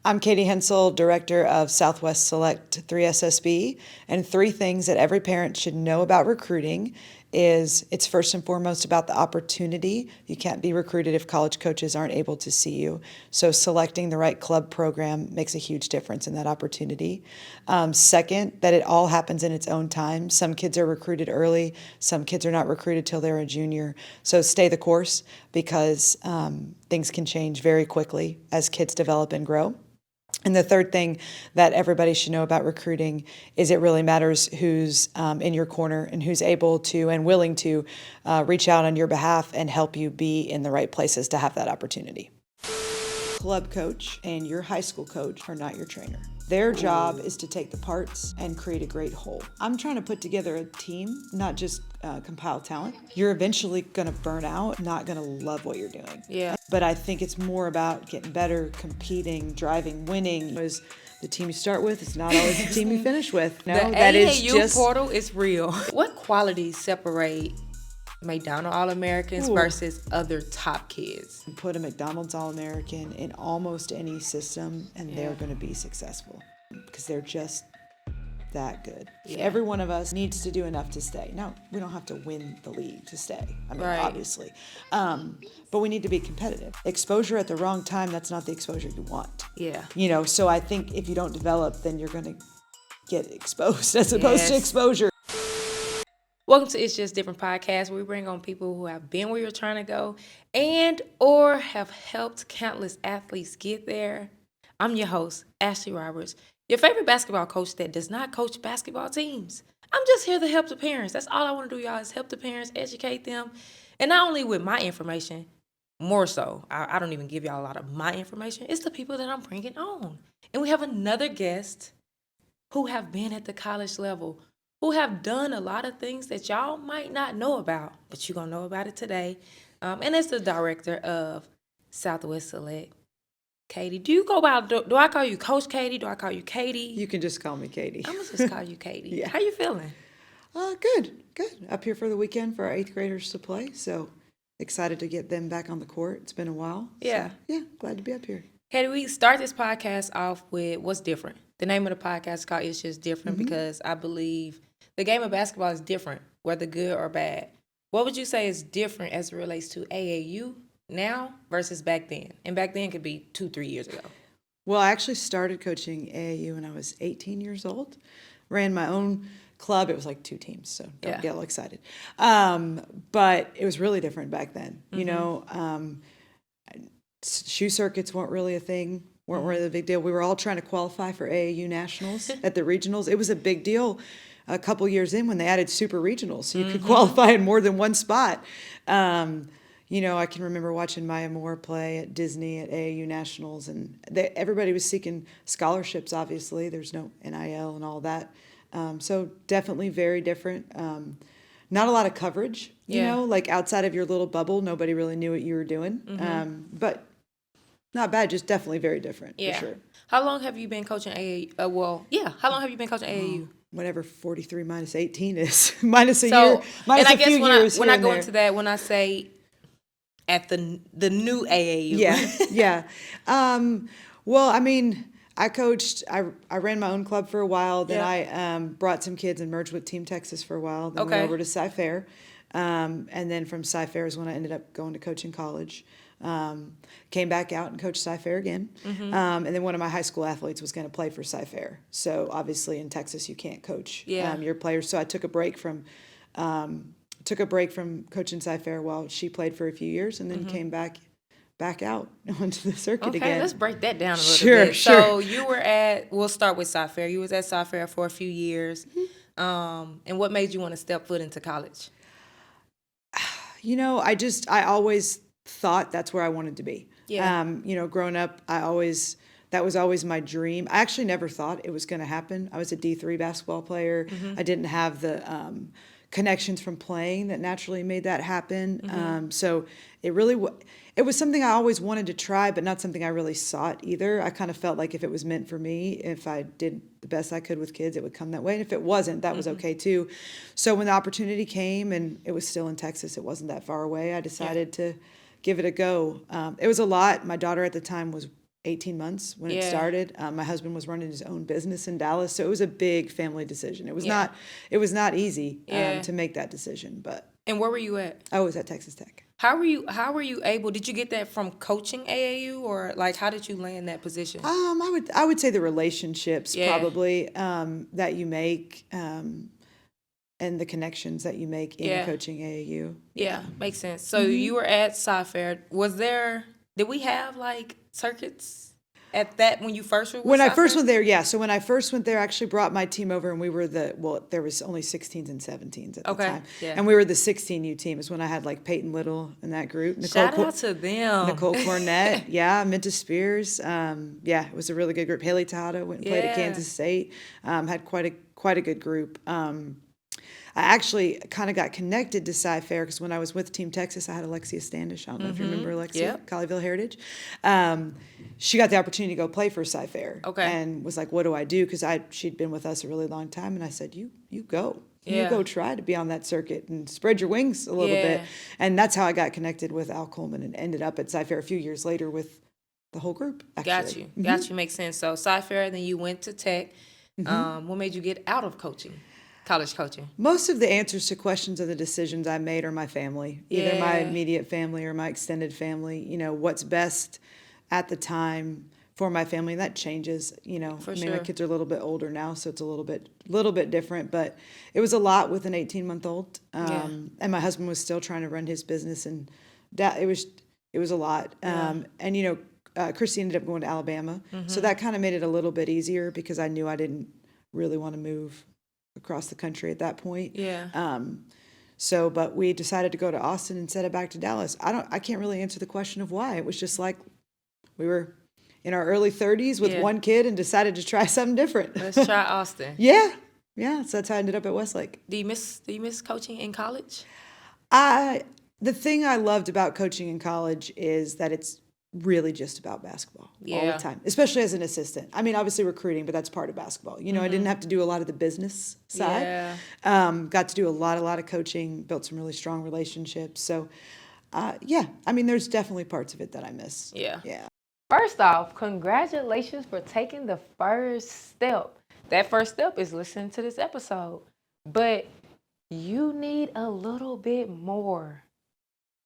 I'm Katie Hensle, Director of Southwest Select 3SSB, and 3 things that every parent should know about recruiting is it's first and foremost about the opportunity. You can't be recruited if college coaches aren't able to see you. So selecting the right club program makes a huge difference in that opportunity. Second, that it all happens in its own time. Some kids are recruited early. Some kids are not recruited till they're a junior. So stay the course because things can change very quickly as kids develop and grow. And the third thing that everybody should know about recruiting is it really matters who's in your corner and who's able to and willing to reach out on your behalf and help you be in the right places to have that opportunity. Club coach and your high school coach are not your trainer. Their job is to take the parts and create a great whole. I'm trying to put together a team, not just compile talent. You're eventually going to burn out, not going to love what you're doing. Yeah. But I think it's more about getting better, competing, driving, winning. Because the team you start with is not always the team you finish with. No, the that AAU is just portal is real. What qualities separate McDonald All-Americans versus other top kids? Put a McDonald's All-American in almost any system and they're going to be successful because they're just that good. Yeah. Every one of us needs to do enough to stay. Now, we don't have to win the league to stay. I mean, obviously. But we need to be competitive. Exposure at the wrong time, that's not the exposure you want. Yeah. You know, so I think if you don't develop, then you're going to get exposed as opposed to exposure. Welcome to It's Just Different podcast, where we bring on people who have been where you're trying to go and or have helped countless athletes get there. I'm your host, Ashley Roberts, your favorite basketball coach that does not coach basketball teams. I'm just here to help the parents. That's all I want to do, y'all, is help the parents, educate them. And not only with my information, more so, I don't even give y'all a lot of my information. It's the people that I'm bringing on. And we have another guest who have been at the college level, who have done a lot of things that y'all might not know about, but you're going to know about it today. And it's the director of Southwest Select, Katie. Do I call you Coach Katie? Do I call you Katie? You can just call me Katie. I'm going to just call you Katie. Yeah. How you feeling? Good. Up here for the weekend for our 8th graders to play, so excited to get them back on the court. It's been a while. Yeah. So, yeah, glad to be up here. Katie, we start this podcast off with what's different. The name of the podcast is called It's Just Different because I believe the game of basketball is different, whether good or bad. What would you say is different as it relates to AAU now versus back then? And back then could be 2-3 years ago. Well, I actually started coaching AAU when I was 18 years old. Ran my own club. It was like 2 teams, so don't get all excited. But it was really different back then. You know, shoe circuits weren't really a thing. Weren't really a big deal. We were all trying to qualify for AAU nationals at the regionals. It was a big deal a couple years in when they added super regionals, so you could qualify in more than one spot. You know, I can remember watching Maya Moore play at Disney at AAU nationals, and everybody was seeking scholarships. Obviously, there's no NIL and all that, so definitely very different. Not a lot of coverage. You know, like outside of your little bubble, nobody really knew what you were doing. But not bad, just definitely very different, for sure. How long have you been coaching AAU? How long have you been coaching AAU? Whatever 43 minus 18 is, minus a So, year, minus and I a few guess years when I here go and into that, when I say at the new AAU. Yeah. Well, I mean, I coached, I ran my own club for a while, then I brought some kids and merged with Team Texas for a while, then went over to Sci-Fair, and then from Sci-Fair is when I ended up going to coaching college. Came back out and coached Sci-Fair again. And then one of my high school athletes was going to play for Sci-Fair. So obviously in Texas you can't coach your players. So I took a break from coaching Sci-Fair while she played for a few years and then came back out onto the circuit again. Okay, let's break that down a little bit. Sure. So you were we'll start with Sci-Fair. You was at Sci-Fair for a few years. And what made you want to step foot into college? You know, I always thought that's where I wanted to be. Yeah. You know, growing up, that was always my dream. I actually never thought it was going to happen. I was a D3 basketball player. I didn't have the connections from playing that naturally made that happen. So it was something I always wanted to try, but not something I really sought either. I kind of felt like if it was meant for me, if I did the best I could with kids, it would come that way. And if it wasn't, that was okay too. So when the opportunity came and it was still in Texas, it wasn't that far away, I decided to give it a go. It was a lot. My daughter at the time was 18 months when it Yeah. started. My husband was running his own business in Dallas, so it was a big family decision. It was not easy Yeah. to make that decision, but And where were you at? I was at Texas Tech. How were you able, did you get that from coaching AAU, or like how did you land that position? I would say the relationships Yeah. probably that you make and the connections that you make in Yeah. coaching AAU. Yeah, makes sense. So you were at Sci-Fair. Did we have like circuits at that when you first were with When I first Sci-Fair? went there, yeah. So when I first went there, I actually brought my team over, and we were there was only 16s and 17s at the Okay, time. yeah. And we were the 16U team. Is when I had like Peyton Little in that group. Shout out to them. Nicole Cornett, yeah, Minta Spears. Yeah, it was a really good group. Haley Tata went and played at Yeah. Kansas State. Had quite a good group. I actually kind of got connected to Sci-Fair because when I was with Team Texas, I had Alexia Standish. I don't know if you remember Alexia, Yep. Colleyville Heritage. She got the opportunity to go play for Sci-Fair. Okay. And was like, what do I do? Because she'd been with us a really long time. And I said, you go. You Yeah. go try to be on that circuit and spread your wings a little bit. Yeah. And that's how I got connected with Al Coleman and ended up at Sci-Fair a few years later with the whole group, actually. Got you. Makes sense. So Sci-Fair, then you went to Tech. What made you get out of college coaching? Most of the answers to questions of the decisions I made are my family, either my Yeah. immediate family or my extended family. You know, what's best at the time for my family, and that changes. You know, For my sure. kids are a little bit older now, so it's a little bit different. But it was a lot with an 18-month-old, and my husband was still trying to run his business, and it was a lot. And you know, Christy ended up going to Alabama, so that kind of made it a little bit easier because I knew I didn't really want to move across the country at that point. Yeah. But we decided to go to Austin and set it back to Dallas. I can't really answer the question of why. It was just like we were in our early 30s with Yeah. one kid and decided to try something different. Let's try Austin. Yeah. So that's how I ended up at Westlake. Do you miss coaching in college? The thing I loved about coaching in college is that it's really just about basketball all Yeah. the time, especially as an assistant. I mean, obviously recruiting, but that's part of basketball. You know, I didn't have to do a lot of the business side. Yeah. Got to do a lot of coaching, built some really strong relationships. So, yeah, I mean, there's definitely parts of it that I miss. Yeah. Yeah. First off, congratulations for taking the first step. That first step is listening to this episode. But you need a little bit more.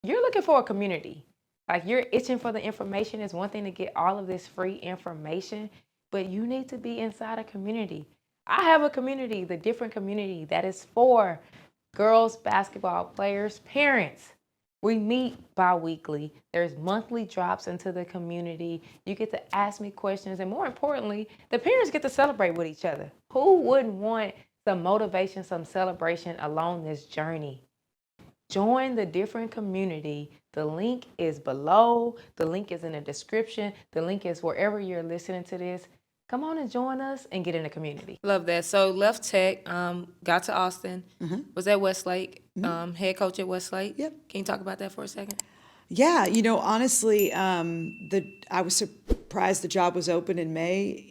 You're looking for a community. Like, you're itching for the information. It's one thing to get all of this free information, but you need to be inside a community. I have a community, the different community that is for girls basketball players, parents. We meet bi-weekly. There's monthly drops into the community. You get to ask me questions, and more importantly, the parents get to celebrate with each other. Who wouldn't want some motivation, some celebration along this journey? Join the different community. The link is below. The link is in the description. The link is wherever you're listening to this. Come on and join us and get in the community. Love that. So left Tech, got to Austin, was at Westlake, head coach at Westlake. Yep. Can you talk about that for a second? Yeah, you know, honestly, I was surprised the job was open in May.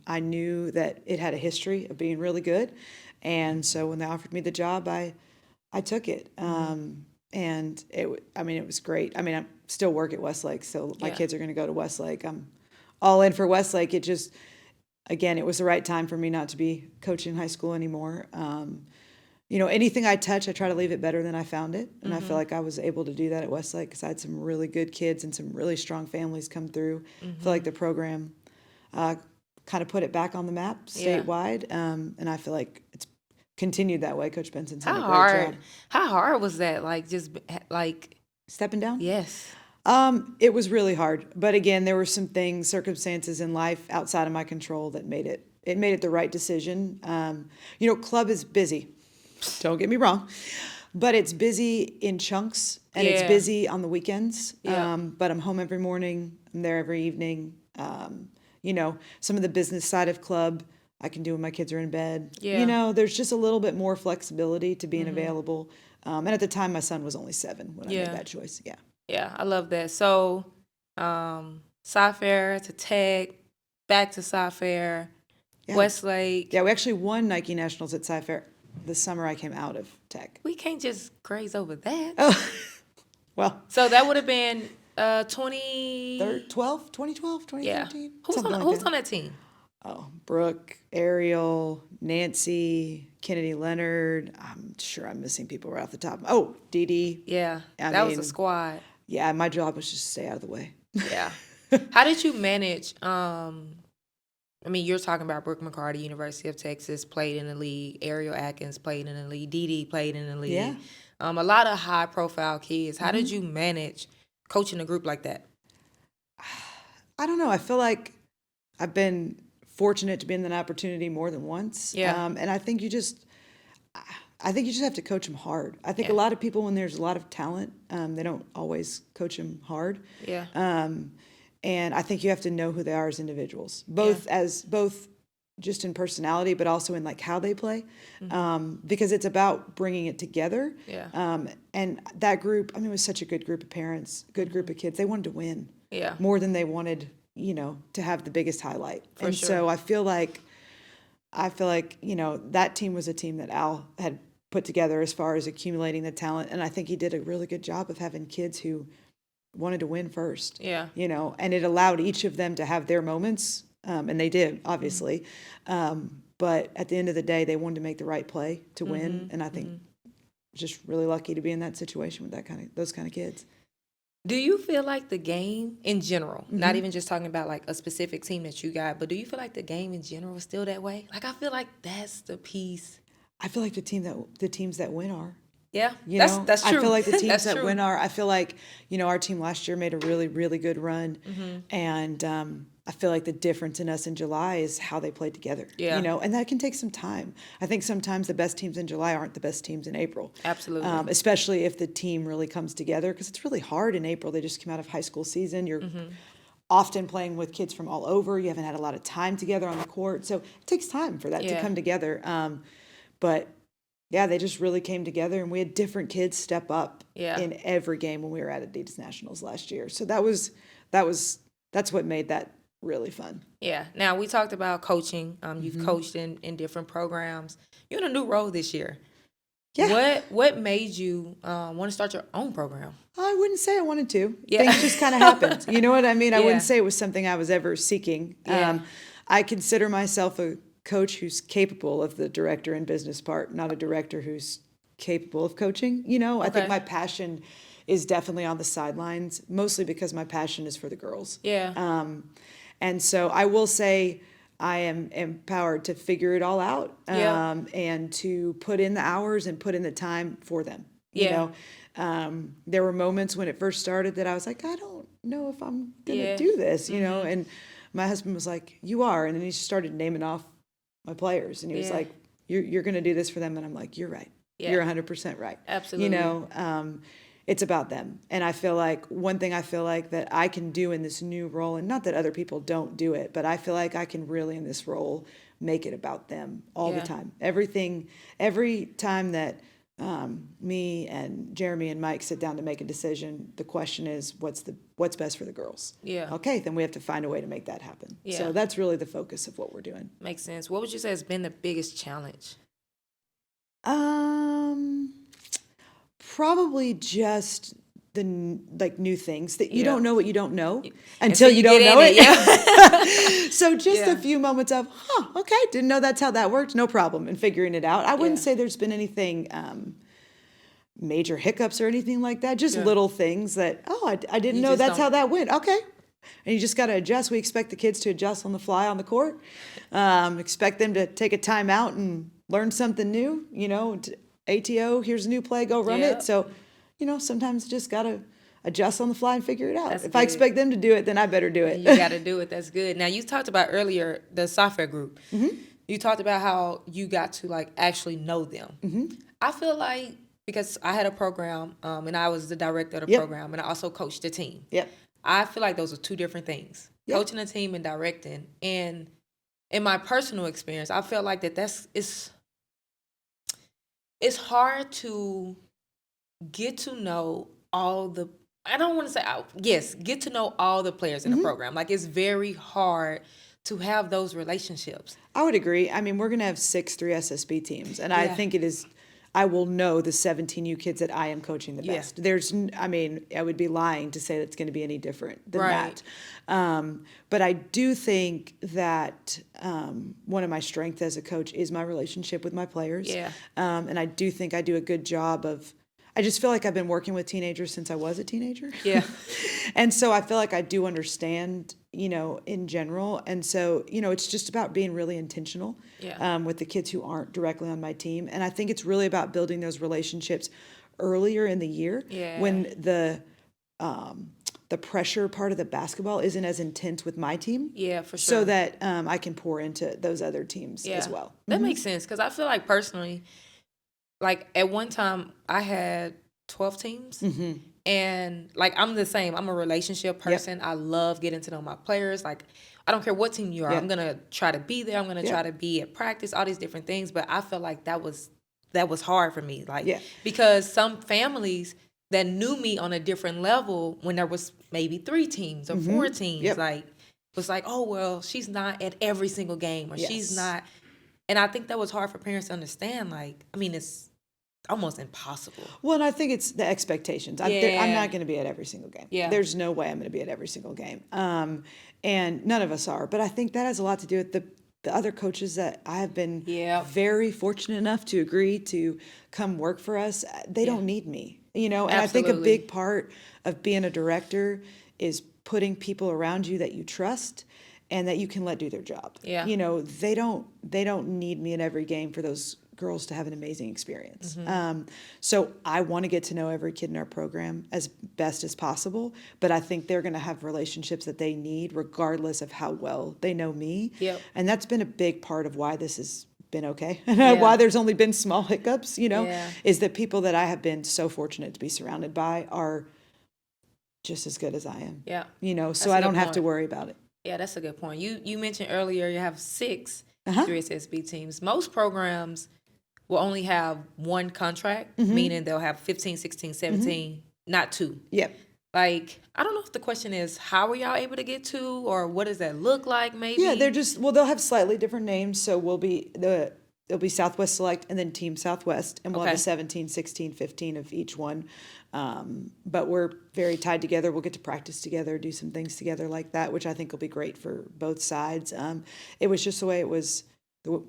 I knew that it had a history of being really good, and so when they offered me the job, I took it. And it was great. I mean, I still work at Westlake, so my kids are going to go to Westlake. I'm all in for Westlake. It just, again, it was the right time for me not to be coaching high school anymore. You know, anything I touch, I try to leave it better than I found it. And I feel like I was able to do that at Westlake because I had some really good kids and some really strong families come through. I feel like the program kind of put it back on the map statewide. And I feel like it's continued that way. Coach Benson's done a great job. How hard was that? Stepping down? Yes. It was really hard. But again, there were some circumstances in life outside of my control that made it the right decision. You know, club is busy. Don't get me wrong. But it's busy in chunks, and it's busy on the weekends. Yeah. But I'm home every morning. I'm there every evening. You know, some of the business side of club I can do when my kids are in bed. Yeah. You know, there's just a little bit more flexibility to being available. And at the time, my son was only 7 when I made that choice. Yeah. Yeah, I love that. So, Sci-Fair to Tech, back to Sci-Fair, Westlake. Yeah, we actually won Nike Nationals at Sci-Fair the summer I came out of Tech. We can't just graze over that. Oh, well. So that would have been 20. 2012, Yeah. 2013, Who's something on like Who's that. on that team? Oh, Brooke, Ariel, Nancy, Kennedy Leonard. I'm sure I'm missing people right off the top. Oh, Dee Dee. Yeah, I that was a mean, squad. yeah, my job was just to stay out of the way. Yeah. How did you manage? I mean, you're talking about Brooke McCarty, University of Texas, played in the league. Ariel Atkins played in the league. Dee Dee played in the league. Yeah. A lot of high-profile kids. How did you manage coaching a group like that? I don't know. I feel like I've been fortunate to be in that opportunity more than once. Yeah. And I think you just have to coach them hard. I think Yeah. a lot of people, when there's a lot of talent, they don't always coach them hard. Yeah. And I think you have to know who they are as individuals, both just in personality, but also in like how they play, because it's about bringing it together. Yeah. And that group, I mean, it was such a good group of parents, good group of kids. They wanted to win Yeah. more than they wanted, to have the biggest highlight. For So sure. I feel like, that team was a team that Al had put together as far as accumulating the talent. And I think he did a really good job of having kids who wanted to win first. Yeah. And it allowed each of them to have their moments, and they did, obviously. But at the end of the day, they wanted to make the right play to win, and I think just really lucky to be in that situation with those kind of kids. Do you feel like the game in general, not even just talking about like a specific team that you got, but do you feel like the game in general is still that way? Like, I feel like that's the piece. I feel like the teams that win are. Yeah, That's true. I feel like the teams That's that true. win are. I feel like our team last year made a really, really good run, and I feel like the difference in us in July is how they played together. Yeah. And that can take some time. I think sometimes the best teams in July aren't the best teams in April. Absolutely. Especially if the team really comes together, because it's really hard in April. They just came out of high school season. You're often playing with kids from all over. You haven't had a lot of time together on the court, so it takes time for that to Yeah. come together. But yeah, they just really came together, and we had different kids step up Yeah. in every game when we were at Adidas Nationals last year. So that's what made that really fun. Yeah. Now, we talked about coaching. You've coached in different programs. You're in a new role this year. Yeah. What made you want to start your own program? I wouldn't say I wanted to. Yeah. Things just kind of happened. You know what I mean? I Yeah. wouldn't say it was something I was ever seeking. Yeah. I consider myself a coach who's capable of the director and business part, not a director who's capable of coaching. I think Okay. my passion is definitely on the sidelines, mostly because my passion is for the girls. Yeah. And so I will say I am empowered to figure it all out, Yeah. and to put in the hours and put in the time for them. Yeah. There were moments when it first started that I was like, I don't know if I'm going to Yeah. do this, and my husband was like, you are. And then he started naming off my players, and he was Yeah. like, you're going to do this for them. And I'm like, you're right. Yeah. You're 100% right. Absolutely. It's about them. And I feel like one thing I feel like that I can do in this new role, and not that other people don't do it, but I feel like I can really in this role make it about them all Yeah. the time. Every time that me and Jeremy and Mike sit down to make a decision, the question is, what's best for the girls? Yeah. Okay, then we have to find a way to make that happen. Yeah. So that's really the focus of what we're doing. Makes sense. What would you say has been the biggest challenge? Probably just the new things that you Yeah. don't know what you don't know Until until you don't get know in it. Yeah. So just Yeah. a few moments of, okay, didn't know that's how that worked, no problem, and figuring it out. I wouldn't Yeah. say there's been anything major hiccups or anything like that, just Yeah. little things that, I didn't You know just that's how don't- that went. Okay. And you just got to adjust. We expect the kids to adjust on the fly on the court, expect them to take a timeout and learn something new, ATO, here's a new play, go run Yep. it. So, sometimes just got to adjust on the fly and figure it out. That's If I good. expect them to do it, then I better do it. You got to do it. That's good. Now, you talked about earlier the software group. You talked about how you got to like actually know them. I feel like because I had a program and I was the director of the Yep. program and I also coached the team. Yep. I feel like those are two different things. Yep. Coaching a team and directing. And in my personal experience, I felt like it's hard to get to know all the I don't want to say get to know all the players in the program. Like it's very hard to have those relationships. I would agree. I mean, we're going to have 6 3SSB teams, and I Yeah. think it is I will know the 17U kids that I am coaching the Yeah. best. I would be lying to say that's going to be any different than Right. that. But I do think that one of my strengths as a coach is my relationship with my players. Yeah. And I do think I do a good job of, I just feel like I've been working with teenagers since I was a teenager. Yeah. And so I feel like I do understand, in general. And so, it's just about being really intentional Yeah. with the kids who aren't directly on my team. And I think it's really about building those relationships earlier in the year Yeah. when the pressure part of the basketball isn't as intense with my team. Yeah, for So sure. that I can pour into those other teams as well. That makes sense because I feel like personally, like at one time I had 12 teams. And like I'm the same. I'm a relationship person. I love getting to know my players. Like I don't care what team you are. I'm gonna try to be there. I'm gonna try to be at practice. All these different things. But I felt like that was hard for me. Like because some families that knew me on a different level when there was maybe 3 teams or 4 teams, like was like, oh well, she's not at every single game or she's not. And I think that was hard for parents to understand. Like I mean, it's almost impossible. Well, and I think it's the expectations. I'm not going to be at every single game. Yeah. There's no way I'm going to be at every single game. And none of us are. But I think that has a lot to do with the other coaches that I have been very fortunate enough to agree to come work for us. They don't need me, And I think a big part of being a director is putting people around you that you trust and that you can let do their job. Yeah. They don't need me in every game for those girls to have an amazing experience. So I want to get to know every kid in our program as best as possible, but I think they're going to have relationships that they need regardless of how well they know me. Yep. And that's been a big part of why this has been okay. And why there's only been small hiccups, is that people that I have been so fortunate to be surrounded by are just as good as I am. Yeah. So I don't have to worry about it. Yeah, that's a good point. You mentioned earlier you have 6 3SSB teams. Most programs will only have one contract, meaning they'll have 15, 16, 17, not 2. Yep. Like, I don't know if the question is, how are y'all able to get 2 or what does that look like maybe? Yeah, they'll have slightly different names. So it'll be Southwest Select and then Team Southwest, and we'll have a 17, 16, 15 of each one. But we're very tied together. We'll get to practice together, do some things together like that, which I think will be great for both sides. It was just the way it was, the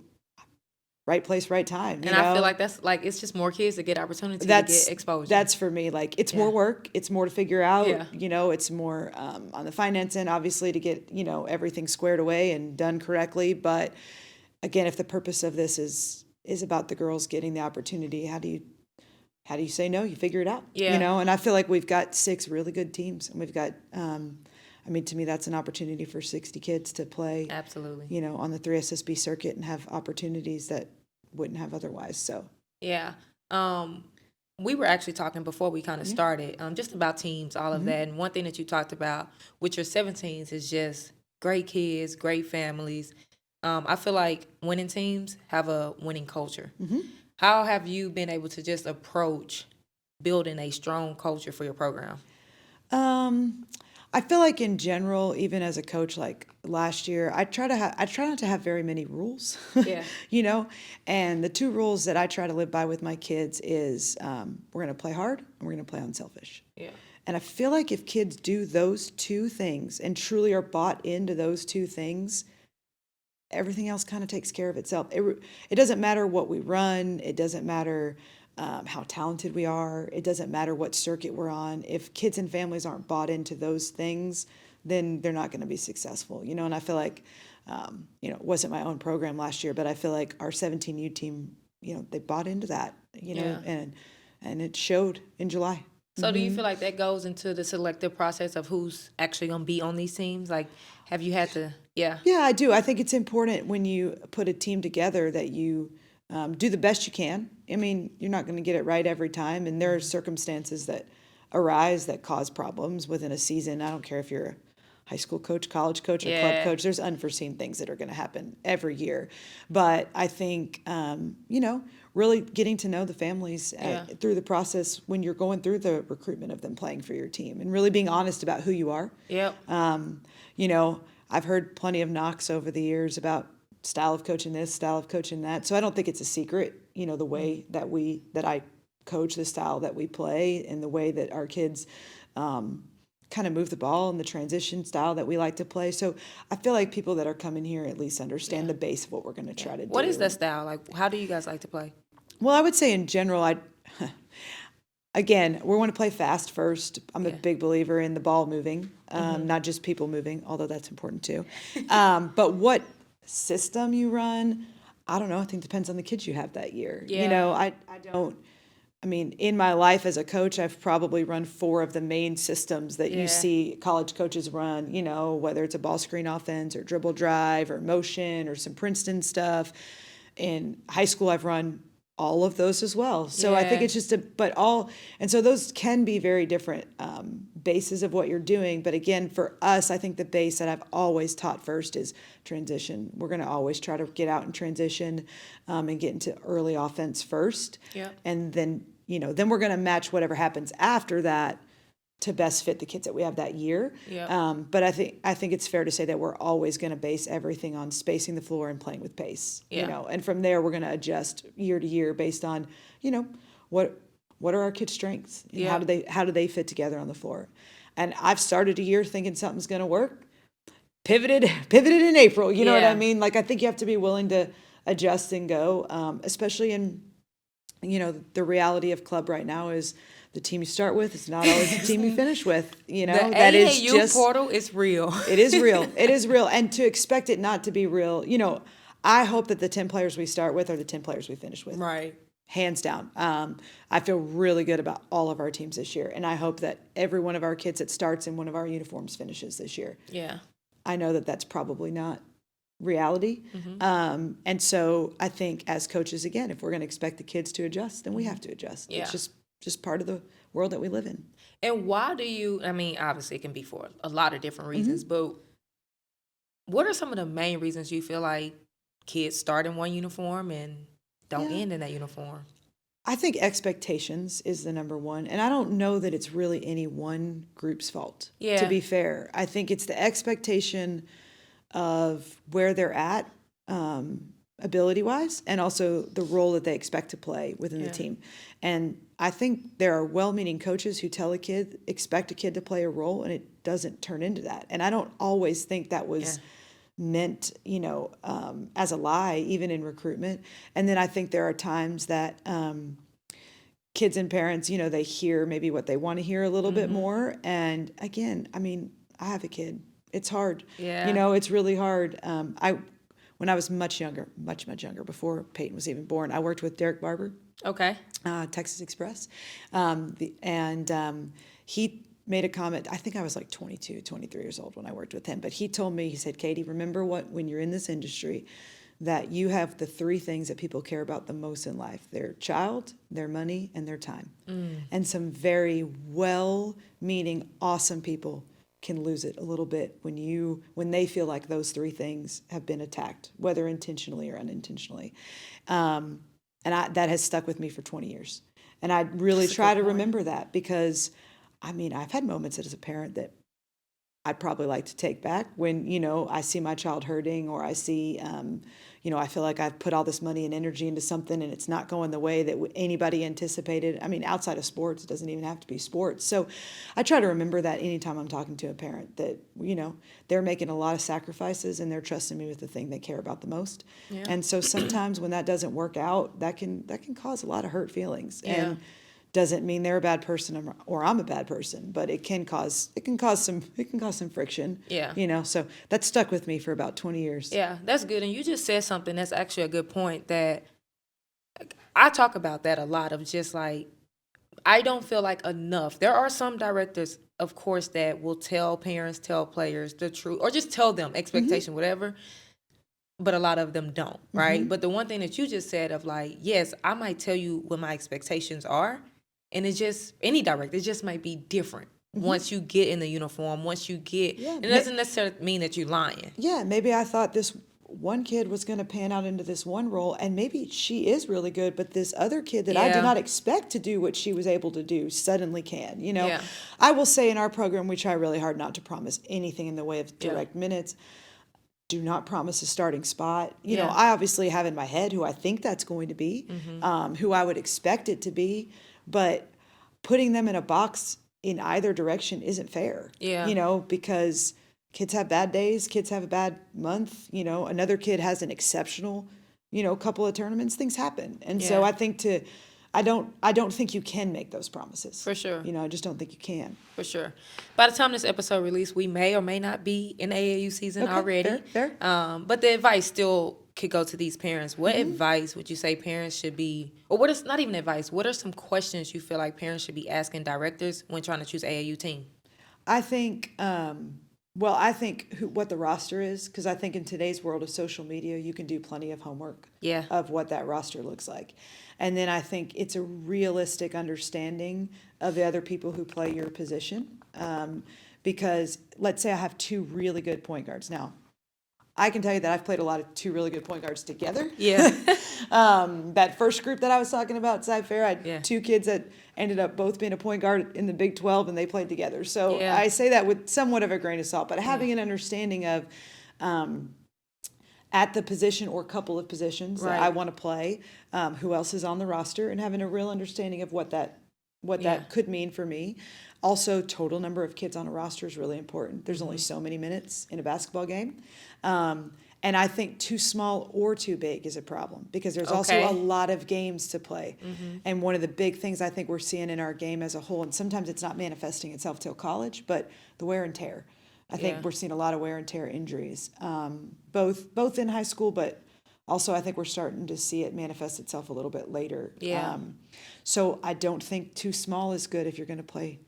right place, right time. And I feel like that's like, it's just more kids to get opportunity to get exposure. That's for me. Like it's more work. It's more to figure out. Yeah. It's more on the finance end, obviously, to get, everything squared away and done correctly. But again, if the purpose of this is about the girls getting the opportunity, how do you say no? You figure it out. Yeah. And I feel like we've got 6 really good teams, and we've got to me, that's an opportunity for 60 kids to play. Absolutely. On the 3SSB circuit and have opportunities that wouldn't have otherwise. So. Yeah. We were actually talking before we kind of started, just about teams, all of that. And one thing that you talked about with your 17s is just great kids, great families. I feel like winning teams have a winning culture. How have you been able to just approach building a strong culture for your program? I feel like in general, even as a coach, like last year, I try not to have very many rules. Yeah. And the 2 rules that I try to live by with my kids is we're going to play hard and we're going to play unselfish. Yeah. And I feel like if kids do those 2 things and truly are bought into those 2 things, everything else kind of takes care of itself. It doesn't matter what we run. It doesn't matter how talented we are. It doesn't matter what circuit we're on. If kids and families aren't bought into those things, then they're not going to be successful. And I feel like, it wasn't my own program last year, but I feel like our 17U team, they bought into that, and it showed in July. So do you feel like that goes into the selective process of who's actually going to be on these teams? Like, have you had to, Yeah, I do. I think it's important when you put a team together that you do the best you can. I mean, you're not going to get it right every time, and there are circumstances that arise that cause problems within a season. I don't care if you're a high school coach, college coach, or club coach. There's unforeseen things that are going to happen every year. But I think, really getting to know the families through the process when you're going through the recruitment of them playing for your team, and really being honest about who you are. Yep. I've heard plenty of knocks over the years about style of coaching this, style of coaching that. So I don't think it's a secret, the way that I coach, the style that we play, and the way that our kids kind of move the ball, and the transition style that we like to play. So I feel like people that are coming here at least understand the base of what we're going to try to do. What is that style? Like, how do you guys like to play? Well, I would say in general, again, we want to play fast first. I'm a big believer in the ball moving, not just people moving, although that's important too. But what system you run, I don't know. I think it depends on the kids you have that year. Yeah. In my life as a coach, I've probably run 4 of the main systems that you see college coaches run, whether it's a ball screen offense or dribble drive or motion or some Princeton stuff. In high school, I've run all of those as well. So I think it's just and so those can be very different bases of what you're doing. But again, for us, I think the base that I've always taught first is transition. We're going to always try to get out and transition and get into early offense first. Yeah. And then, then we're going to match whatever happens after that to best fit the kids that we have that year. Yeah. But I think it's fair to say that we're always going to base everything on spacing the floor and playing with pace. Yeah. And from there we're going to adjust year to year based on, what are our kids' strengths and how do they fit together on the floor. And I've started a year thinking something's going to work. Pivoted in April. You know what I mean? Like, I think you have to be willing to adjust and go, especially in, the reality of club right now is the team you start with is not always the team you finish with. The that is AAU just portal is real. It is real. It is real. And to expect it not to be real, I hope that the 10 players we start with are the 10 players we finish with. Right. Hands down. I feel really good about all of our teams this year. And I hope that every one of our kids that starts in one of our uniforms finishes this year. Yeah. I know that that's probably not reality. And so I think as coaches, again, if we're going to expect the kids to adjust, then we have to adjust. Yeah. It's just part of the world that we live in. And why do you, obviously it can be for a lot of different reasons, but what are some of the main reasons you feel like kids start in one uniform and don't end in that uniform? I think expectations is the number one. And I don't know that it's really any one group's fault, to be fair. I think it's the expectation of where they're at ability-wise, and also the role that they expect to play within the team. And I think there are well-meaning coaches who expect a kid to play a role, and it doesn't turn into that. And I don't always think that was meant, as a lie, even in recruitment. And then I think there are times that kids and parents, they hear maybe what they want to hear a little bit more. And again, I have a kid. It's hard. Yeah. It's really hard. When I was much younger, much before Peyton was even born, I worked with Derek Barber. Okay. Texas Express. He made a comment. I think I was like 22, 23 years old when I worked with him. But he told me, he said, Katie, remember when you're in this industry, that you have the 3 things that people care about the most in life: their child, their money, and their time. And some very well-meaning, awesome people can lose it a little bit when they feel like those 3 things have been attacked, whether intentionally or unintentionally. And that has stuck with me for 20 years. And I really try to remember that, because I've had moments as a parent that I'd probably like to take back when, I see my child hurting, or I see, I feel like I've put all this money and energy into something and it's not going the way that anybody anticipated. Outside of sports, it doesn't even have to be sports. So I try to remember that anytime I'm talking to a parent, that, they're making a lot of sacrifices and they're trusting me with the thing they care about the most. Yeah. And so sometimes when that doesn't work out, that can cause a lot of hurt feelings. Yeah. And doesn't mean they're a bad person or I'm a bad person, but it can cause some friction. Yeah. So that stuck with me for about 20 years. Yeah, that's good. And you just said something that's actually a good point, that I talk about that a lot, of just like, I don't feel like enough. There are some directors, of course, that will tell parents, tell players the truth, or just tell them expectation, whatever. But a lot of them don't, right? But the one thing that you just said of like, yes, I might tell you what my expectations are. And it's just, any director, it just might be different once you get in the uniform, once you get, it doesn't necessarily mean that you're lying. Yeah, maybe I thought this one kid was going to pan out into this one role, and maybe she is really good, but this other kid that I did not expect to do what she was able to do suddenly can, I will say in our program, we try really hard not to promise anything in the way of direct minutes. do not promise a starting spot. You know, I obviously have in my head who I think that's going to be, who I would expect it to be, but putting them in a box in either direction isn't fair. Yeah. You know, because kids have bad days, kids have a bad month, you know, another kid has an exceptional, you know, couple of tournaments, things happen. And so I think I don't think you can make those promises. For sure. You know, I just don't think you can. For sure. By the time this episode released, we may or may not be in AAU season already. Fair. But the advice still could go to these parents. What advice would you say parents should be, or what is not even advice, what are some questions you feel like parents should be asking directors when trying to choose AAU team? I think, what the roster is, because I think in today's world of social media, you can do plenty of homework of what that roster looks like. And then I think it's a realistic understanding of the other people who play your position. Because let's say I have two really good point guards. Now, I can tell you that I've played a lot of two really good point guards together. Yeah. That first group that I was talking about at Sci Fair, I had two kids that ended up both being a point guard in the Big 12, and they played together. So I say that with somewhat of a grain of salt, but having an understanding of at the position or couple of positions that I want to play, who else is on the roster, and having a real understanding of what that could mean for me. Also, total number of kids on a roster is really important. There's only so many minutes in a basketball game. And I think too small or too big is a problem, because there's also a lot of games to play. And one of the big things I think we're seeing in our game as a whole, and sometimes it's not manifesting itself till college, but the wear and tear. I think we're seeing a lot of wear and tear injuries, both in high school, but also I think we're starting to see it manifest itself a little bit later. So I don't think too small is good if you're going to play,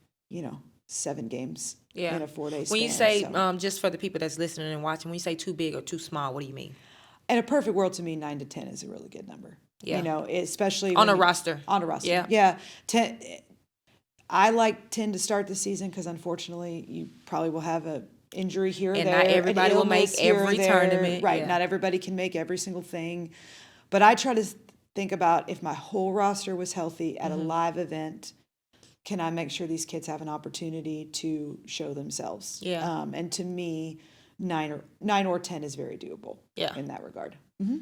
7 games in a 4-day span. When you say, just for the people that's listening and watching, when you say too big or too small, what do you mean? In a perfect world, to me, 9 to 10 is a really good number. Especially on a roster. On a roster. Yeah. 10. I like 10 to start the season because, unfortunately, you probably will have a injury here or there. And not everybody will make every tournament. Right. Yeah. Not everybody can make every single thing. But I try to think about, if my whole roster was healthy at a live event, can I make sure these kids have an opportunity to show themselves? Yeah. And to me, 9 or 10 is very doable in that regard.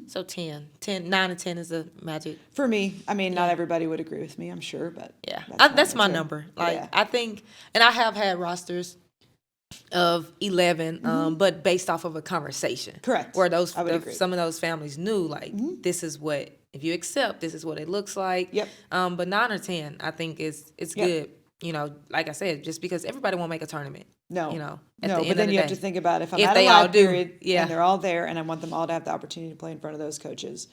So 10, 9 and 10 is a magic. For me, I mean, not everybody would agree with me, I'm sure, but that's my number. I think, and I have had rosters of 11, but based off of a conversation. Correct. Where some of those families knew, this is what, if you accept, this is what it looks like. Yep. But 9 or 10, I think it's good. Like I said, just because everybody won't make a tournament. No. At the end but then of the you have day. to think about, if I'm If at they a all live do, period and they're all there and I want them all to have the opportunity to play in front of those coaches,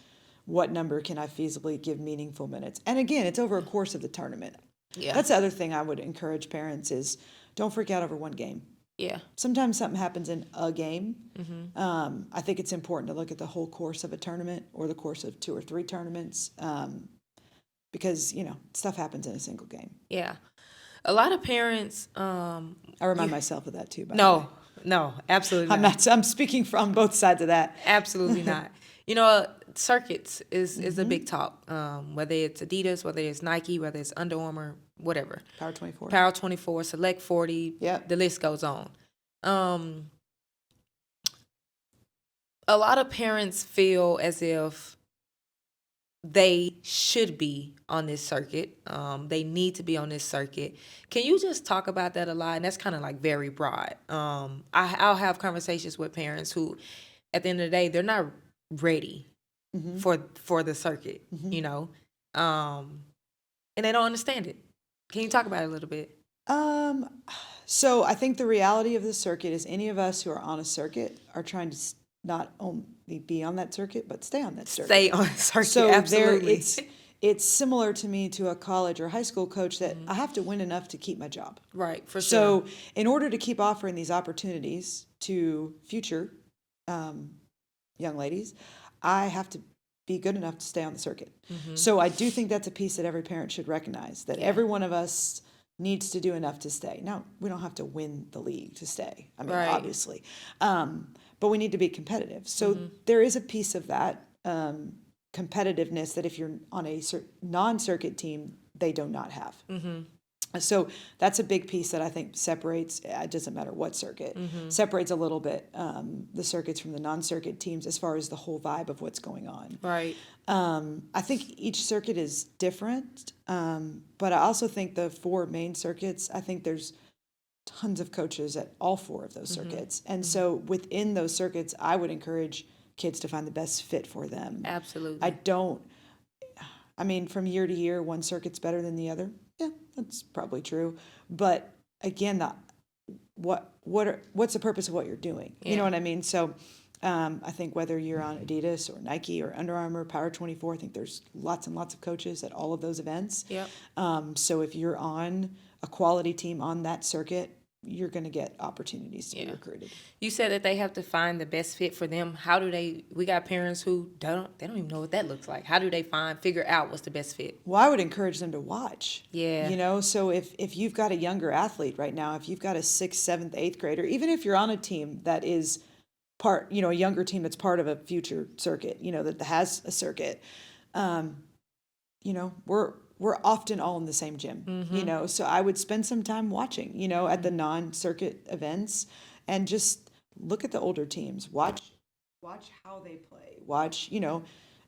what number can I feasibly give meaningful minutes? And again, it's over a course of the tournament. Yeah. That's the other thing I would encourage parents is, don't freak out over one game. Yeah. Sometimes something happens in a game. I think it's important to look at the whole course of a tournament or the course of 2 or 3 tournaments, because, stuff happens in a single game. Yeah. A lot of parents... I remind myself of that too, by the way. No, absolutely not. I'm speaking from both sides of that. Absolutely not. Circuits is a big talk, whether it's Adidas, whether it's Nike, whether it's Under Armour, whatever. Power 24. Power 24, Select 40, the list goes on. A lot of parents feel as if they should be on this circuit. They need to be on this circuit. Can you just talk about that a lot? And that's kind of very broad. I'll have conversations with parents who, at the end of the day, they're not ready for the circuit, and they don't understand it. Can you talk about it a little bit? So I think the reality of the circuit is, any of us who are on a circuit are trying to not only be on that circuit, but stay on that circuit. Stay on the circuit, so absolutely. It's similar to me to a college or high school coach that I have to win enough to keep my job. Right, for sure. So in order to keep offering these opportunities to future young ladies, I have to be good enough to stay on the circuit. So I do think that's a piece that every parent should recognize, that every one of us needs to do enough to stay. Now, we don't have to win the league to stay. I mean, obviously. But we need to be competitive. So there is a piece of that competitiveness that if you're on a non-circuit team, they do not have. So that's a big piece that I think separates, it doesn't matter what circuit, separates a little bit the circuits from the non-circuit teams as far as the whole vibe of what's going on. Right. I think each circuit is different, but I also think the 4 main circuits, I think there's tons of coaches at all 4 of those circuits. And so within those circuits, I would encourage kids to find the best fit for them. Absolutely. From year to year, one circuit's better than the other. Yeah, that's probably true. But again, what's the purpose of what you're doing? You know what I mean? So I think whether you're on Adidas or Nike or Under Armour, Power 24, I think there's lots and lots of coaches at all of those events. Yep. So if you're on a quality team on that circuit, you're going to get opportunities to be recruited. You said that they have to find the best fit for them. How do we got parents who don't even know what that looks like. How do they figure out what's the best fit? Well, I would encourage them to watch. Yeah. So if you've got a younger athlete right now, if you've got a 6th, 7th, 8th grader, even if you're on a team that is a younger team that's part of a future circuit, that has a circuit, we're often all in the same gym, so I would spend some time watching, at the non-circuit events and just look at the older teams, watch how they play,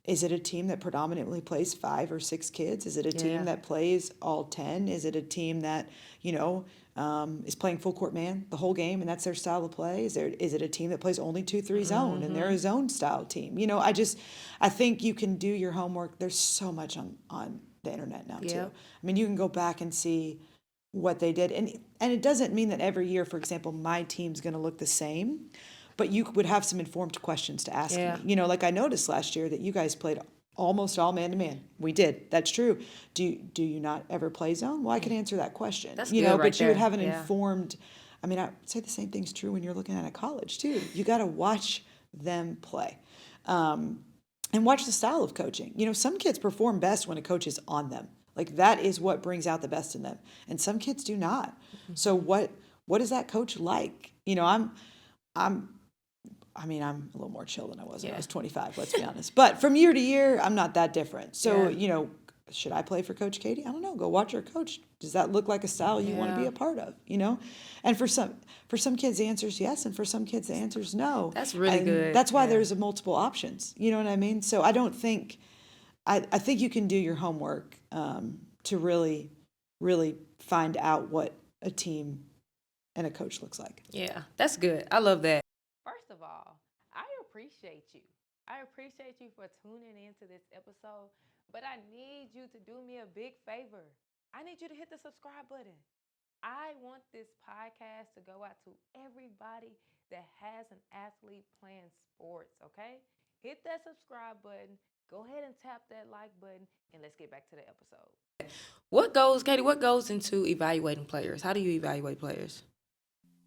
is it a team that predominantly plays 5 or 6 kids? Is it a team that plays all 10? Is it a team that, is playing full court man the whole game and that's their style of play? Is it a team that plays only 2-3 zone and they're a zone style team? I think you can do your homework. There's so much on the internet now too. You can go back and see what they did, and it doesn't mean that every year, for example, my team's going to look the same, but you would have some informed questions to ask me. Like I noticed last year that you guys played almost all man to man. We did. That's true. Do you not ever play zone? Well, I can answer that question. That's good, right but you would there. have an informed. I'd say the same thing's true when you're looking at a college too. You got to watch them play. And watch the style of coaching. Some kids perform best when a coach is on them. Like that is what brings out the best in them. And some kids do not. So what is that coach like? I'm a little more chill than I was when I was 25, let's be honest. But from year to year, I'm not that different. So, should I play for Coach Katie? I don't know. Go watch her coach. Does that look like a style you want to be a part of? And for some kids, the answer is yes, and for some kids, the answer is no. That's really good. That's why there's multiple options. You know what I mean? So I don't think, I think you can do your homework to really, really find out what a team and a coach looks like. Yeah, that's good. I love that. First of all, I appreciate you. I appreciate you for tuning into this episode, but I need you to do me a big favor. I need you to hit the subscribe button. I want this podcast to go out to everybody that has an athlete playing sports, okay? Hit that subscribe button. Go ahead and tap that like button, and let's get back to the episode. What goes into evaluating players? How do you evaluate players?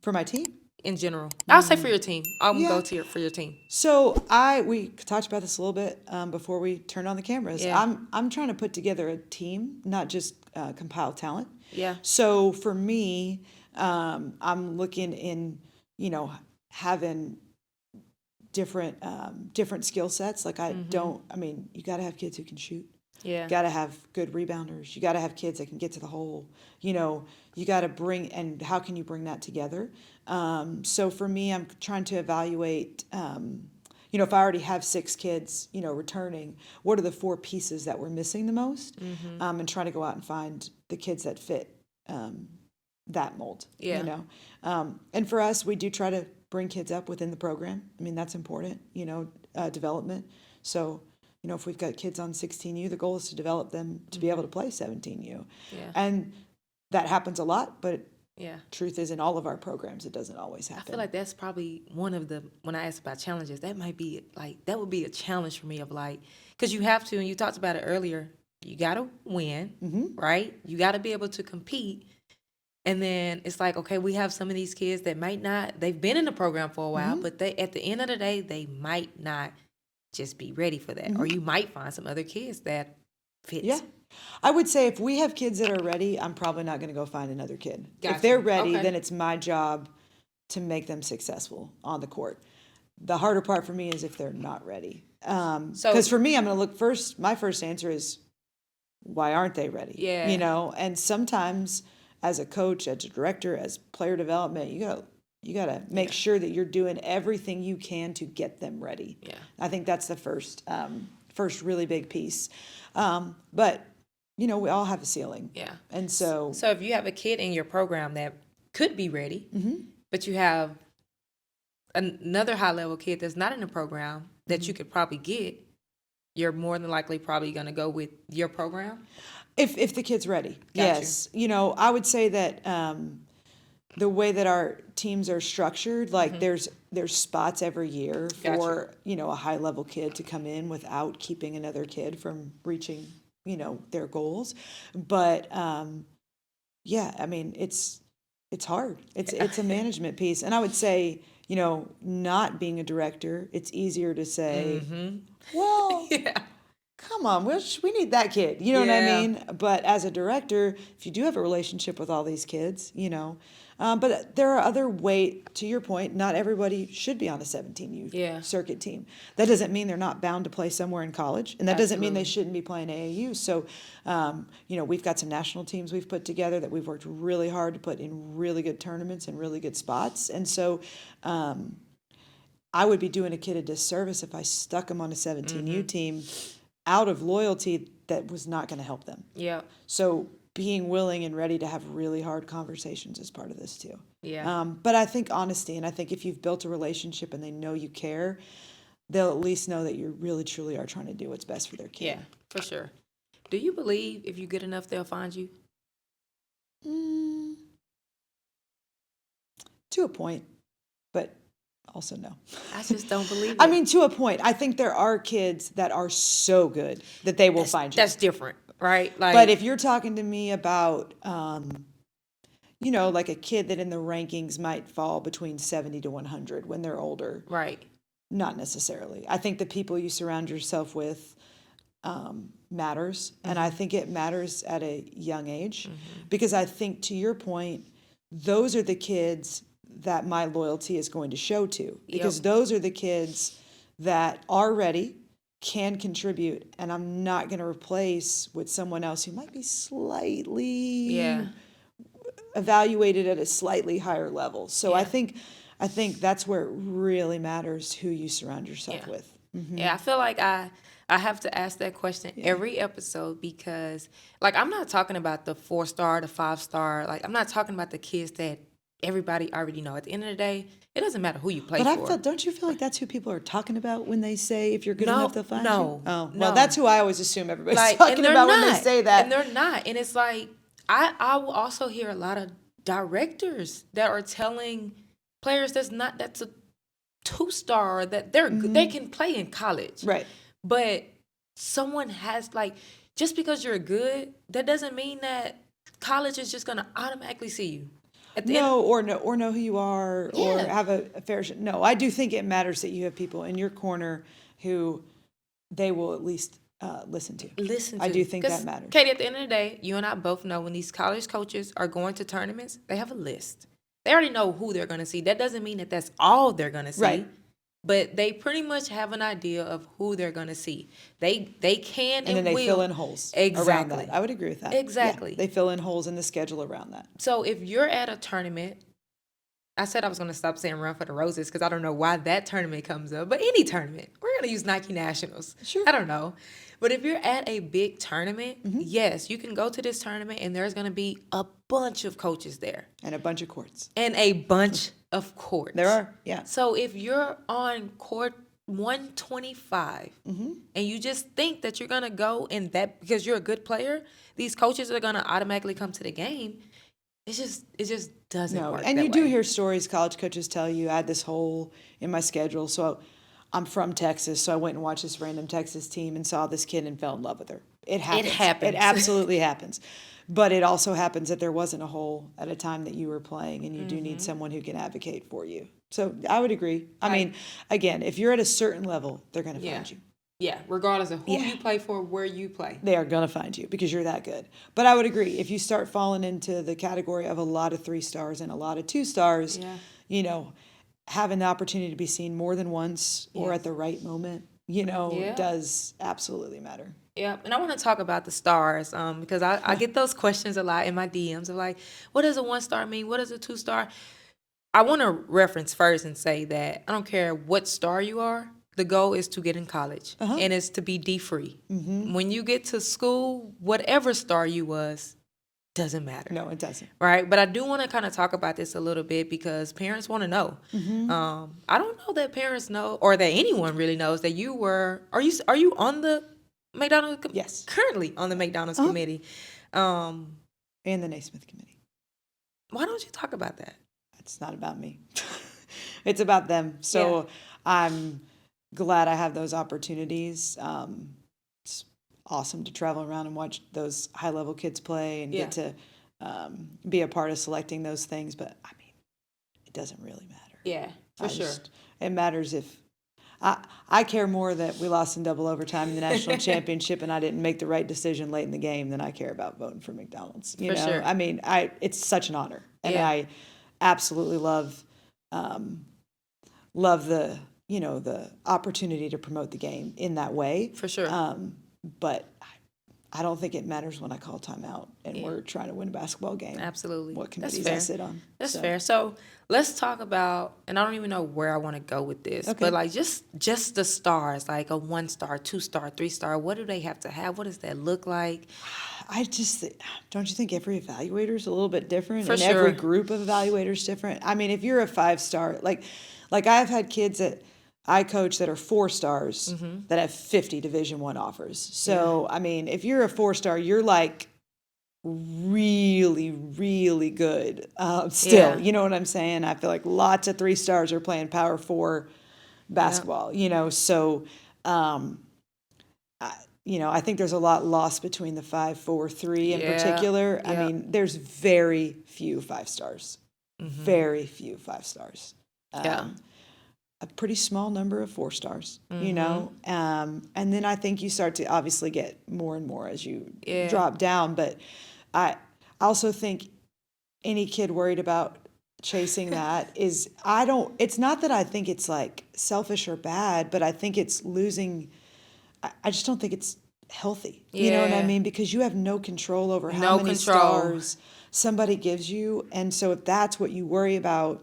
For my team? In general. I'll say for your team. Go to for your team. So we talked about this a little bit before we turned on the cameras. Yeah. I'm trying to put together a team, not just compile talent. Yeah. So for me, I'm looking in, having different skill sets. Like you got to have kids who can shoot. Yeah. You got to have good rebounders. You got to have kids that can get to the hole. You got to bring, and how can you bring that together? So for me, I'm trying to evaluate, if I already have 6 kids, returning, what are the 4 pieces that we're missing the most? And try to go out and find the kids that fit that mold. Yeah. And for us, we do try to bring kids up within the program. That's important, development. So, if we've got kids on 16U, the goal is to develop them to be able to play 17U. Yeah. And that happens a lot, but yeah, truth is in all of our programs, it doesn't always happen. I feel like that's probably one of the, when I ask about challenges, that would be a challenge for me of because you have to, and you talked about it earlier, you got to win, right? You got to be able to compete. And then it's like, okay, we have some of these kids that might not, they've been in the program for a while, but at the end of the day, they might not just be ready for that. Or you might find some other kids that fit. Yeah. I would say if we have kids that are ready, I'm probably not going to go find another kid. Gotcha. If they're ready, then it's my job to make them successful on the court. The harder part for me is if they're not ready. Because for me, I'm going to look first. My first answer is, why aren't they ready? Yeah. And sometimes as a coach, as a director, as player development, you gotta make sure that you're doing everything you can to get them ready. Yeah. I think that's the first really big piece. But we all have a ceiling. Yeah. And so if you have a kid in your program that could be ready, but you have another high level kid that's not in the program that you could probably get, you're more than likely probably going to go with your program. If the kid's ready, Gotcha. yes. I would say that the way that our teams are structured, like there's spots every year for a high level kid to come in without keeping another kid from reaching their goals. But it's hard. It's a management piece, and I would say not being a director, it's easier to say, well. Come on, we need that kid. You know what I mean? But as a director, if you do have a relationship with all these kids, but there are other to your point, not everybody should be on a 17U circuit team. That doesn't mean they're not bound to play somewhere in college, and that doesn't mean they shouldn't be playing AAU. So, we've got some national teams we've put together that we've worked really hard to put in really good tournaments and really good spots. And so, I would be doing a kid a disservice if I stuck them on a 17U team out of loyalty that was not going to help them. Yeah. So being willing and ready to have really hard conversations is part of this too. Yeah. But I think honesty, and I think if you've built a relationship and they know you care, they'll at least know that you really truly are trying to do what's best for their kid. Yeah, for sure. Do you believe if you're good enough, they'll find you? To a point, but also no. I just don't believe it. I mean, to a point. I think there are kids that are so good that they will find you. That's different, right? But if you're talking to me about, like a kid that in the rankings might fall between 70 to 100 when they're older. Right. Not necessarily. I think the people you surround yourself with matters. And I think it matters at a young age. Because I think, to your point, those are the kids that my loyalty is going to show to, because those are the kids that are ready, can contribute, and I'm not going to replace with someone else who might be slightly evaluated at a slightly higher level. So I think that's where it really matters who you surround yourself with. Yeah, I feel like I have to ask that question every episode because, I'm not talking about the 4-star, the 5-star. I'm not talking about the kids that everybody already know. At the end of the day, it doesn't matter who you play for. But don't you feel like that's who people are talking about when they say if you're good enough, they'll find you? No. Well, that's who I always assume everybody's talking about when they say that. And they're not. And it's I will also hear a lot of directors that are telling players that's a 2-star that they can play in college. Right. But someone has just because you're good, that doesn't mean that college is just going to automatically see you. Or know who you are, or have a fair. No, I do think it matters that you have people in your corner who they will at least listen to. I do think that matters. Katie, at the end of the day, you and I both know when these college coaches are going to tournaments, they have a list. They already know who they're going to see. That doesn't mean that that's all they're going to see. Right. But they pretty much have an idea of who they're going to see. They can and then they fill in holes around that. I would agree with that. Exactly. Yeah, they fill in holes in the schedule around that. So if you're at a tournament, I said I was going to stop saying Run for the Roses because I don't know why that tournament comes up. But any tournament, we're going to use Nike Nationals. Sure. I don't know. But if you're at a big tournament, yes, you can go to this tournament and there's going to be a bunch of coaches there. And a bunch of courts. There are, yeah. So if you're on court 125 and you just think that you're going to go in that because you're a good player, these coaches are going to automatically come to the game. It just doesn't work. And you do hear stories college coaches tell you, I had this hole in my schedule. So I'm from Texas, so I went and watched this random Texas team and saw this kid and fell in love with her. It happens. It absolutely happens. But it also happens that there wasn't a hole at a time that you were playing, and you do need someone who can advocate for you. So I would agree. I mean, again, if you're at a certain level, they're going to find you. Yeah, regardless of who you play for, where you play. They are going to find you because you're that good. But I would agree. If you start falling into the category of a lot of 3-stars and a lot of 2-stars, having the opportunity to be seen more than once or at the right moment, does absolutely matter. Yep. And I want to talk about the stars because I get those questions a lot in my DMs of like, what does a 1-star mean? What does a 2-star? I want to reference first and say that I don't care what star you are. The goal is to get in college and it's to be D-free. When you get to school, whatever star you was, doesn't matter. No, it doesn't. Right. But I do want to kind of talk about this a little bit because parents want to know. I don't know that parents know or that anyone really knows that you were, are you on the McDonald? Yes. Currently on the McDonald's committee. And the Naismith committee. Why don't you talk about that? It's not about me. It's about them. So I'm glad I have those opportunities. It's awesome to travel around and watch those high-level kids play and get to be a part of selecting those things. But, I mean, it doesn't really matter. Yeah, for sure. It matters if I care more that we lost in double overtime in the national championship and I didn't make the right decision late in the game than I care about voting for McDonald's. You know? Sure. I mean, it's such an honor. And I absolutely love the the opportunity to promote the game in that way. For sure. But I don't think it matters when I call timeout and we're trying to win a basketball game. Absolutely. What committees I sit on. That's fair. So let's talk about, and I don't even know where I want to go with this, but like just the stars, like a 1-star, 2-star, 3-star. What do they have to have? What does that look like? Don't you think every evaluator is a little bit different? For sure. Every group of evaluators different. I mean, if you're a 5-star, like I've had kids that I coach that are 4 stars that have 50 Division I offers. So, I mean, if you're a 4-star, you're like really, really good still. You know what I'm saying? I feel like lots of 3 stars are playing Power 4 basketball, so I think there's a lot lost between the 5, 4, 3 in particular. I mean, there's very few 5 stars. Very few 5 stars. A pretty small number of 4 stars, and then I think you start to obviously get more and more as you drop down. But I also think any kid worried about chasing that it's not that I think it's like selfish or bad, but I think it's losing. I just don't think it's healthy. You know what I mean? Because you have no control over how many stars somebody gives you. And so if that's what you worry about,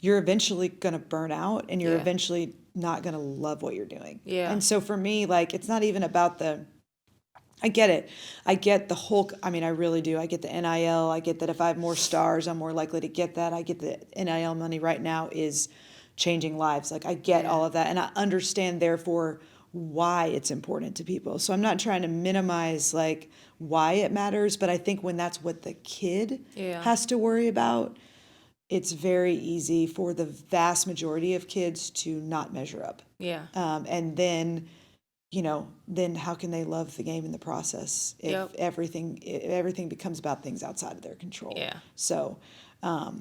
you're eventually going to burn out and you're eventually not going to love what you're doing. And so for me, like, it's not even about I get it. I get the whole, I mean, I really do. I get the NIL. I get that if I have more stars, I'm more likely to get that. I get the NIL money right now is changing lives. Like, I get all of that. And I understand, therefore, why it's important to people. So I'm not trying to minimize, like, why it matters. But I think when that's what the kid has to worry about, it's very easy for the vast majority of kids to not measure up. And then, then how can they love the game in the process if everything becomes about things outside of their control? So I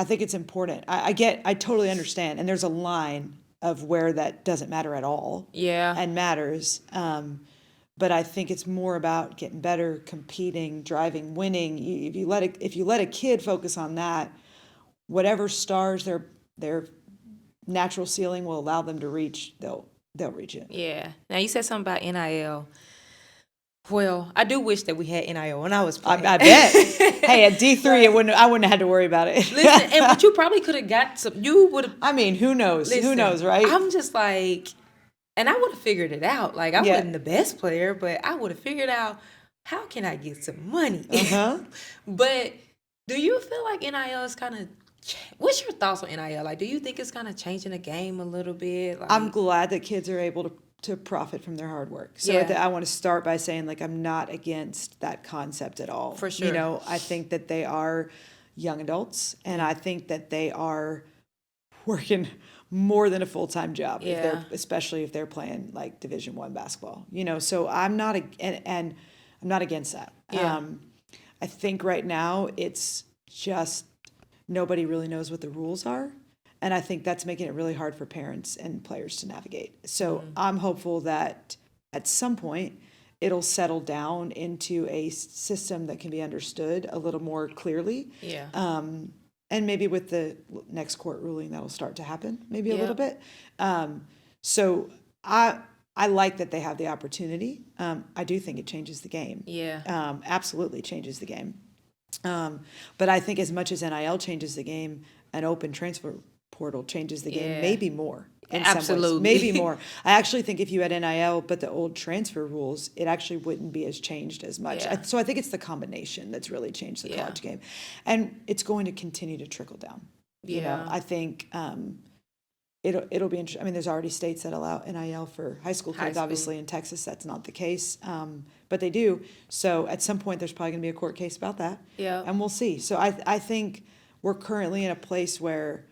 think it's important. I totally understand. And there's a line of where that doesn't matter at all and matters. But I think it's more about getting better, competing, driving, winning. If you let a kid focus on that, whatever stars their natural ceiling will allow them to reach, they'll reach it. Yeah. Now you said something about NIL. Well, I do wish that we had NIL when I was playing. I bet. Hey, at D3, I wouldn't have had to worry about it. Listen, but you probably could have got some. You would have. I mean, who knows? Listen, who knows, right? I'm just like. And I would have figured it out. Like, I wasn't the best player, but I would have figured out, how can I get some money? But do you feel like NIL is kind of, what's your thoughts on NIL? Like, do you think it's kind of changing the game a little bit? Like, I'm glad that kids are able to profit from their hard work. So I want to start by saying, like, I'm not against that concept at all. For sure. I think that they are young adults, and I think that they are working more than a full-time job, especially if they're playing like Division I basketball. So I'm not and I'm not against that. I think right now it's just nobody really knows what the rules are, and I think that's making it really hard for parents and players to navigate. So I'm hopeful that at some point it'll settle down into a system that can be understood a little more clearly. And maybe with the next court ruling, that'll start to happen, maybe a little bit. So I like that they have the opportunity. I do think it changes the game. Yeah. Absolutely changes the game. But I think as much as NIL changes the game, an open transfer portal changes the game, Yeah. maybe more in some ways. Absolutely. Maybe more. I actually think if you had NIL, but the old transfer rules, it actually wouldn't be as changed as much. Yeah. So I think it's the combination that's really changed the Yeah. college game. And it's going to continue to trickle down. You know, Yeah. I think it'll be interesting. I mean, there's already states that allow NIL for high school High kids. school. Obviously, in Texas, that's not the case, but they do. So at some point, there's probably going to be a court case about that, Yeah. and we'll see. So I think we're currently in a place where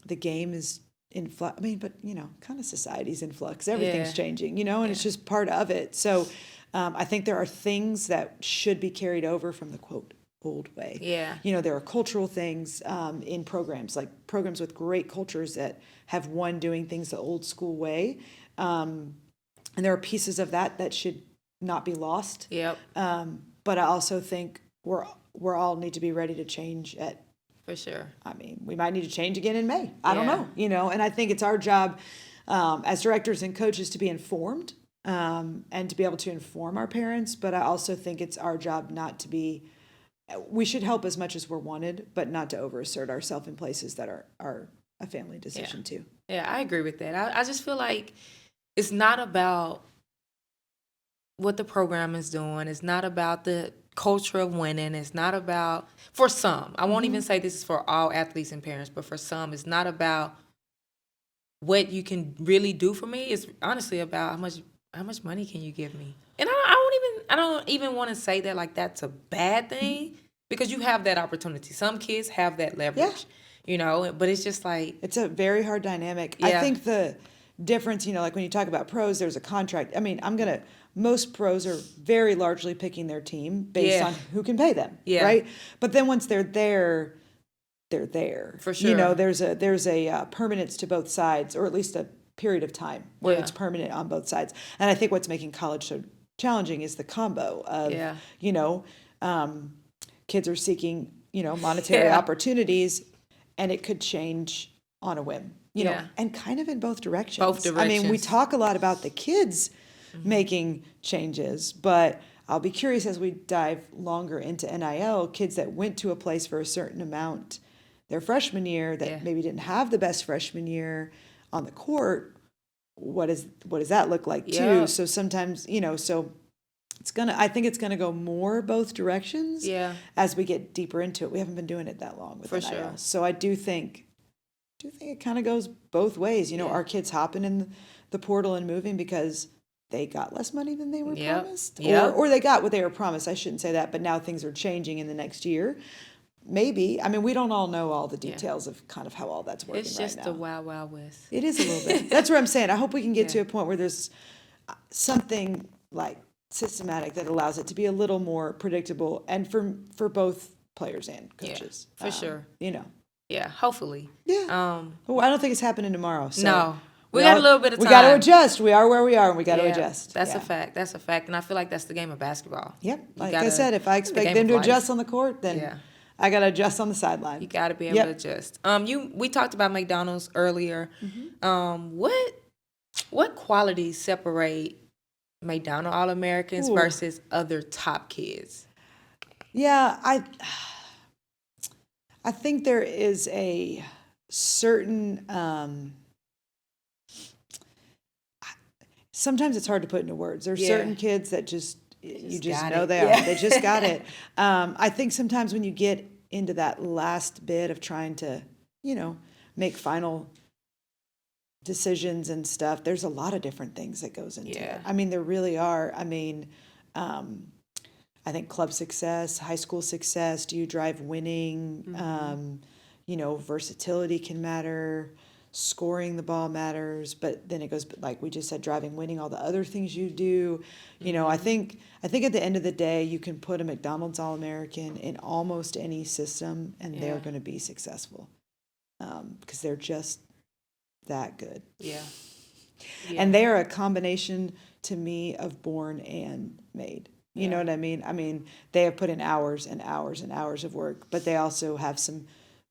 the game is in flux. I mean, but you know, kind of society's in flux. Everything's Yeah. changing, you know, and it's just part of it. So I think there are things that should be carried over from the quote old way. Yeah. You know, there are cultural things in programs, like programs with great cultures that have one doing things the old school way. And there are pieces of that should not be lost. Yep. But I also think we're all need to be ready to change at, For sure. I mean, we might need to change again in May. I don't Yeah. know, you know, and I think it's our job as directors and coaches to be informed and to be able to inform our parents. But I also think it's our job not to be, we should help as much as we're wanted, but not to overassert ourselves in places that are a family decision too. Yeah, I agree with that. I just feel like it's not about what the program is doing. It's not about the culture of winning. It's not about, for some, I won't even say this is for all athletes and parents, but for some, it's not about what you can really do for me. It's honestly about how much money can you give me? And I don't even want to say that like that's a bad thing, because you have that opportunity. Some kids have that leverage, you know, but it's just like, It's a very hard dynamic. Yeah. I think the difference, you know, like when you talk about pros, there's a contract. I mean, most pros are very largely picking their team based Yeah. on who can pay them, Yeah. right? But then once they're there, they're there. For You know, sure. there's a permanence to both sides, or at least a period of time where Yeah. it's permanent on both sides. And I think what's making college so challenging is the combo of, Yeah. you know, kids are seeking, you know, monetary Yeah. opportunities, and it could change on a whim, you know, Yeah. and kind of in both directions. Both I mean, we directions. talk a lot about the kids making changes, but I'll be curious as we dive longer into NIL, kids that went to a place for a certain amount their freshman year that Yeah. maybe didn't have the best freshman year on the court. What does that look like too? Yeah. So sometimes, you know, so I think it's gonna go more both directions Yeah. as we get deeper into it. We haven't been doing it that long with For NIL. sure. So I do think it kind of goes both ways. You know, Yeah. our kids hopping in the portal and moving because they got less money than they were Yep. promised, Yep. or they got what they were promised. I shouldn't say that, but now things are changing in the next year. Maybe. I mean, we don't all know all the details of kind of how all that's working It's just right the now. wild, wild west. It is a little bit. That's what I'm saying. I hope we can get to Yeah. a point where there's something like systematic that allows it to be a little more predictable, and for both players and Yeah, coaches. for sure. You know. Yeah, hopefully. Yeah. Well, I don't think it's happening tomorrow. So No. We got a little bit of We got to time. adjust. We are where we are, and we got to Yeah, adjust. That's Yeah. a fact. That's a fact. And I feel like that's the game of basketball. Yep. You Like I gotta- said, if I it's the expect game them of to life. adjust on the court, then Yeah. I got to adjust on the sideline. You got to be able Yep. to adjust. We talked about McDonald's earlier. Mm-hmm. What qualities separate McDonald All-Americans Ooh. versus other top kids? Yeah, I think there is a certain sometimes it's hard to put into words. There's Yeah. certain kids that you just got know it. they Yeah. are. They just got it. I think sometimes when you get into that last bit of trying to, you know, make final decisions and stuff, there's a lot of different things that goes into Yeah. it. I mean, there really are. I mean, I think club success, high school success, do you drive winning? You know, versatility can matter. Scoring the ball matters, but then it goes like we just said, driving, winning, all the other things you do. You know, I think at the end of the day, you can put a McDonald's All-American in almost any system, and they're Yeah. going to be successful because they're just that good. Yeah. And they are a combination to me of born and made. You know Yeah. what I mean? I mean, they have put in hours and hours and hours of work, but they also have some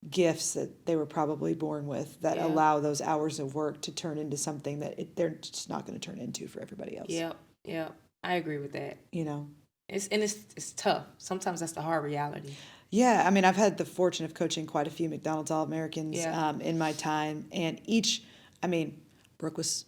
gifts that they were probably born with that Yeah. allow those hours of work to turn into something that they're just not going to turn into for everybody else. Yep. I agree with that. You know? It's tough. Sometimes that's the hard reality. Yeah, I mean, I've had the fortune of coaching quite a few McDonald's All-Americans Yeah. in my time, and Brooke was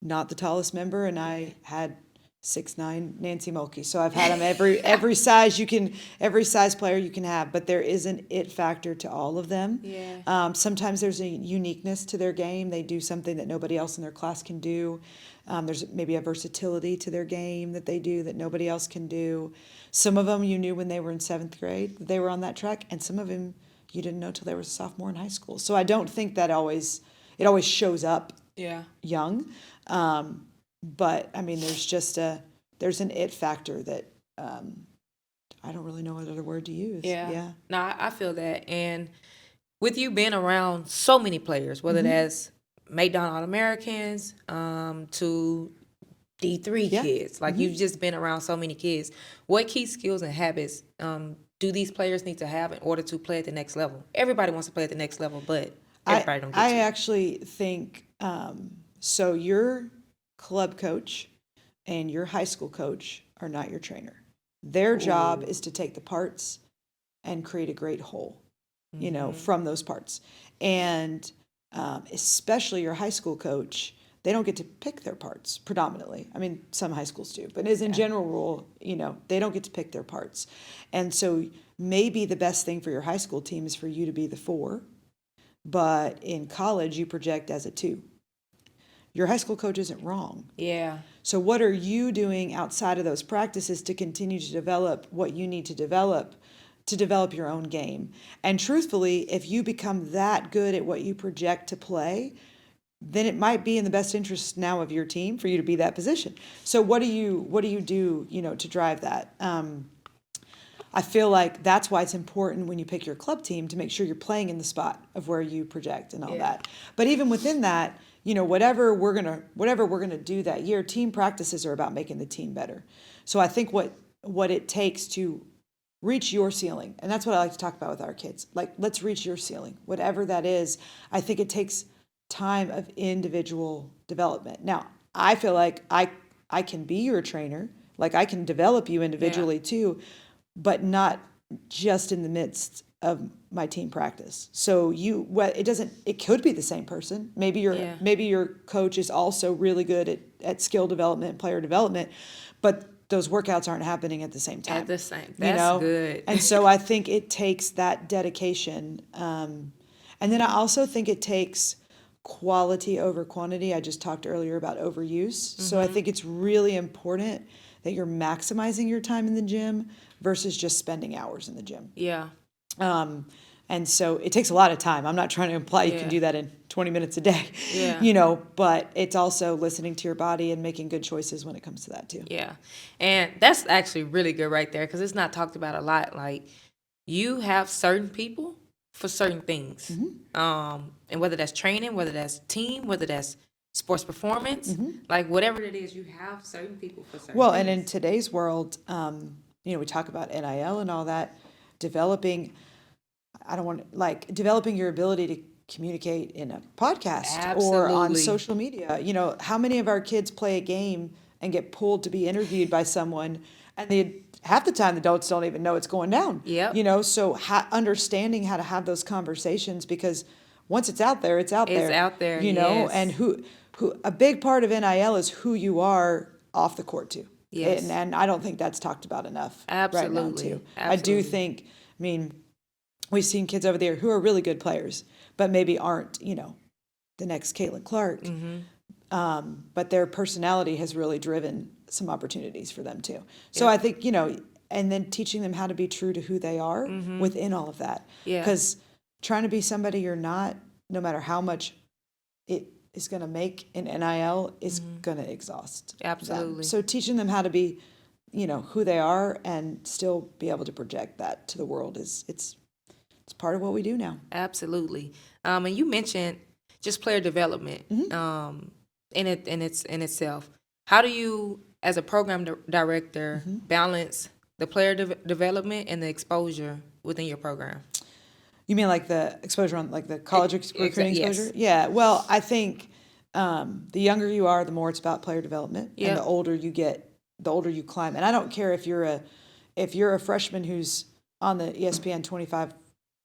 not the tallest member, and I had 6'9" Nancy Mulkey. So I've had them every size player you can have, but there is an it factor to all of them. Yeah. Sometimes there's a uniqueness to their game. They do something that nobody else in their class can do. There's maybe a versatility to their game that they do that nobody else can do. Some of them you knew when they were in 7th grade that they were on that track, and some of them you didn't know till they were a sophomore in high school. So I don't think that it always shows up young. But I mean, there's an it factor that I don't really know what other word to use. Yeah. No, I feel that. And with you being around so many players, whether that's McDonald All-Americans to D3 kids, like you've just been around so many kids, what key skills and habits do these players need to have in order to play at the next level? Everybody wants to play at the next level, but everybody don't get to. I actually think so. Your club coach and your high school coach are not your trainer. Their job is to take the parts and create a great whole, from those parts. And especially your high school coach, they don't get to pick their parts predominantly. I mean, some high schools do, but as in general rule, they don't get to pick their parts. And so maybe the best thing for your high school team is for you to be the 4, but in college you project as a 2. Your high school coach isn't wrong. Yeah. So what are you doing outside of those practices to continue to develop what you need to develop your own game? And truthfully, if you become that good at what you project to play, then it might be in the best interest now of your team for you to be that position. So what do you do, to drive that? I feel like that's why it's important when you pick your club team to make sure you're playing in the spot of where you project and all that. But even within that, whatever we're gonna do that year, team practices are about making the team better. So I think what it takes to reach your ceiling, and that's what I like to talk about with our kids. Like, let's reach your ceiling, whatever that is. I think it takes time of individual development. Now, I feel like I can be your trainer, like I can develop you individually too, but not just in the midst of my team practice. So it could be the same person. Maybe your coach is also really good at skill development, player development, but those workouts aren't happening at the same time. At the same, that's good. And so I think it takes that dedication. And then I also think it takes quality over quantity. I just talked earlier about overuse. So I think it's really important that you're maximizing your time in the gym versus just spending hours in the gym. Yeah. And so it takes a lot of time. I'm not trying to imply you can do that in 20 minutes a day, but it's also listening to your body and making good choices when it comes to that too. Yeah. And that's actually really good right there, because it's not talked about a lot. Like, you have certain people for certain things. And whether that's training, whether that's team, whether that's sports performance, like whatever it is, you have certain people for certain things. And in today's world, we talk about NIL and all that, developing your ability to communicate in a podcast or on social media. How many of our kids play a game and get pulled to be interviewed by someone, and half the time the adults don't even know it's going down. So understanding how to have those conversations, because once it's out there, it's out there. It's out there, and who a big part of NIL is who you are off the court too. Yes. And I don't think that's talked about enough Absolutely. right now too. Absolutely. I do think, we've seen kids over there who are really good players, but maybe aren't, the next Caitlin Clark. But their personality has really driven some opportunities for them too. So I think, and then teaching them how to be true to who they are within all of that. Because trying to be somebody you're not, no matter how much it is going to make in NIL, is going to exhaust Absolutely. them. So teaching them how to be, who they are and still be able to project that to the world it's part of what we do now. Absolutely. And you mentioned just player development in itself. How do you, as a program director, balance the player development and the exposure within your program? You mean like the exposure on like the college recruiting yes. exposure? Yeah. Well, I think the younger you are, the more it's about player development, Yep. and the older you get, the older you climb. And I don't care if you're a freshman who's on the ESPN 25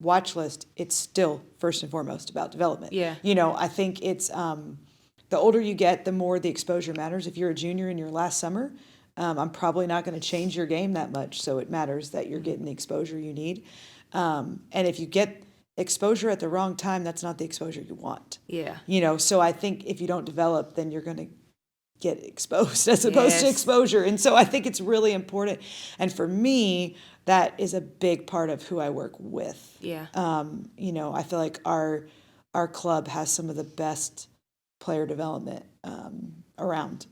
watch list. It's still first and foremost about development. Yeah. I think it's the older you get, the more the exposure matters. If you're a junior in your last summer, I'm probably not going to change your game that much, so it matters that you're getting the exposure you need. And if you get exposure at the wrong time, that's not the exposure you want. Yeah. So I think if you don't develop, then you're going to get exposed as opposed to exposure. And so I think it's really important. And for me, that is a big part of who I work with. Yeah. I feel like our club has some of the best player development around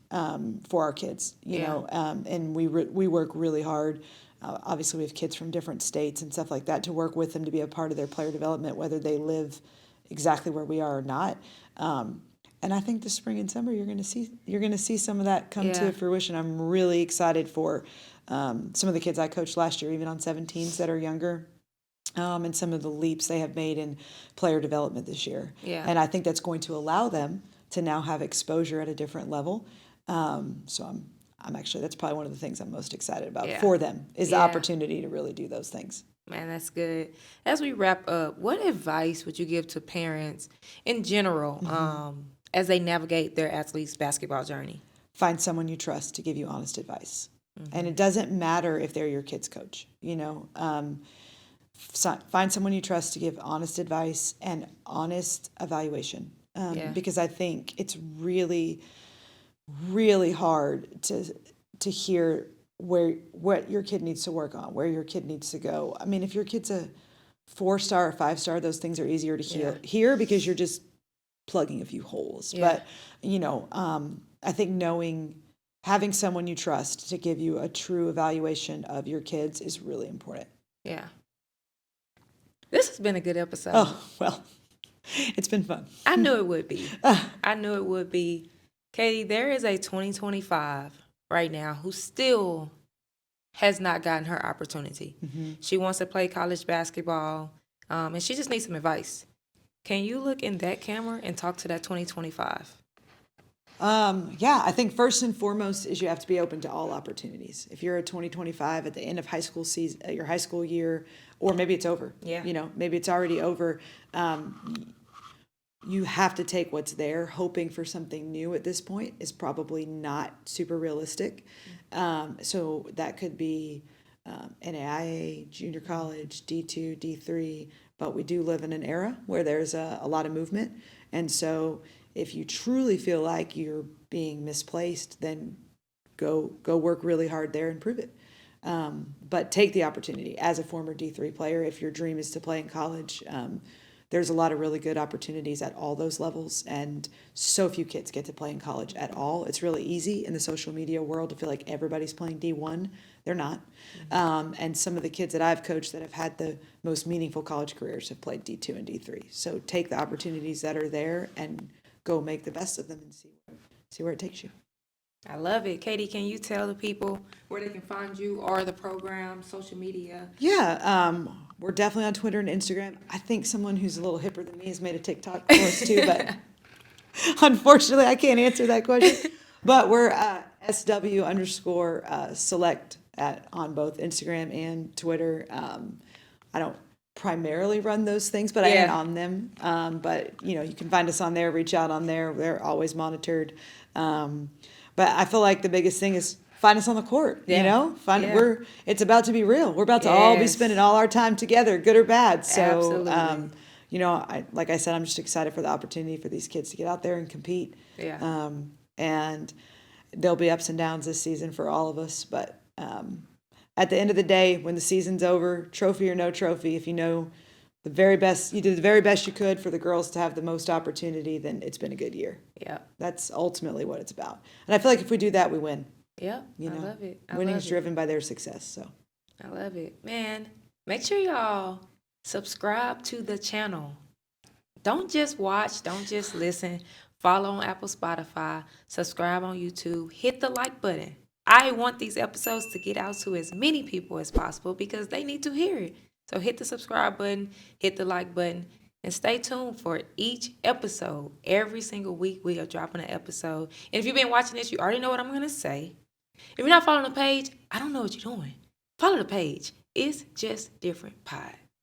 for our kids. And we work really hard. Obviously, we have kids from different states and stuff like that to work with them to be a part of their player development, whether they live exactly where we are or not. And I think this spring and summer you're going to see some of that come to fruition. I'm really excited for some of the kids I coached last year, even on 17s that are younger, and some of the leaps they have made in player development this year. Yeah. And I think that's going to allow them to now have exposure at a different level. So I'm actually, that's probably one of the things I'm most excited about for them is the opportunity to really do those things. Man, that's good. As we wrap up, what advice would you give to parents in general as they navigate their athletes' basketball journey? Find someone you trust to give you honest advice. And it doesn't matter if they're your kid's coach, find someone you trust to give honest advice and honest evaluation. Because I think it's really, really hard to hear what your kid needs to work on, where your kid needs to go. I mean, if your kid's a 4-star or 5-star, those things are easier to hear because you're just plugging a few holes. But I think having someone you trust to give you a true evaluation of your kids is really important. Yeah. This has been a good episode. Oh, well, it's been fun. I knew it would be. I knew it would be. Katie, there is a 2025 right now who still has not gotten her opportunity. She wants to play college basketball, and she just needs some advice. Can you look in that camera and talk to that 2025? I think first and foremost is you have to be open to all opportunities. If you're a 2025 at the end of high school season, your high school year, or maybe it's over. Yeah. Maybe it's already over. You have to take what's there. Hoping for something new at this point is probably not super realistic. So that could be NAIA, junior college, D2, D3. But we do live in an era where there's a lot of movement. And so if you truly feel like you're being misplaced, then go work really hard there and prove it. But take the opportunity. As a former D3 player, if your dream is to play in college, there's a lot of really good opportunities at all those levels, and so few kids get to play in college at all. It's really easy in the social media world to feel like everybody's playing D1. They're not. And some of the kids that I've coached that have had the most meaningful college careers have played D2 and D3. So take the opportunities that are there and go make the best of them and see where it takes you. I love it. Katie, can you tell the people where they can find you or the program, social media? Yeah, we're definitely on Twitter and Instagram. I think someone who's a little hipper than me has made a TikTok for us too, but unfortunately I can't answer that question. But we're SW_select on both Instagram and Twitter. I don't primarily run those things, but I am on them. But you can find us on there, reach out on there. They're always monitored. But I feel like the biggest thing is find us on the court. It's about to be real. We're about to all be spending all our time together, good or bad. So, like I said, I'm just excited for the opportunity for these kids to get out there and compete. Yeah. And there'll be ups and downs this season for all of us. But at the end of the day, when the season's over, trophy or no trophy, if you know the very best, you did the very best you could for the girls to have the most opportunity, then it's been a good year. Yeah. That's ultimately what it's about. And I feel like if we do that, we win. Yeah. I love it. Winning is driven by their success. So I love it. Man, make sure y'all subscribe to the channel. Don't just watch, don't just listen. Follow on Apple, Spotify, subscribe on YouTube, hit the like button. I want these episodes to get out to as many people as possible because they need to hear it. So hit the subscribe button, hit the like button, and stay tuned for each episode. Every single week, we are dropping an episode. And if you've been watching this, you already know what I'm going to say. If you're not following the page, I don't know what you're doing. Follow the page. It's Just Different Pod.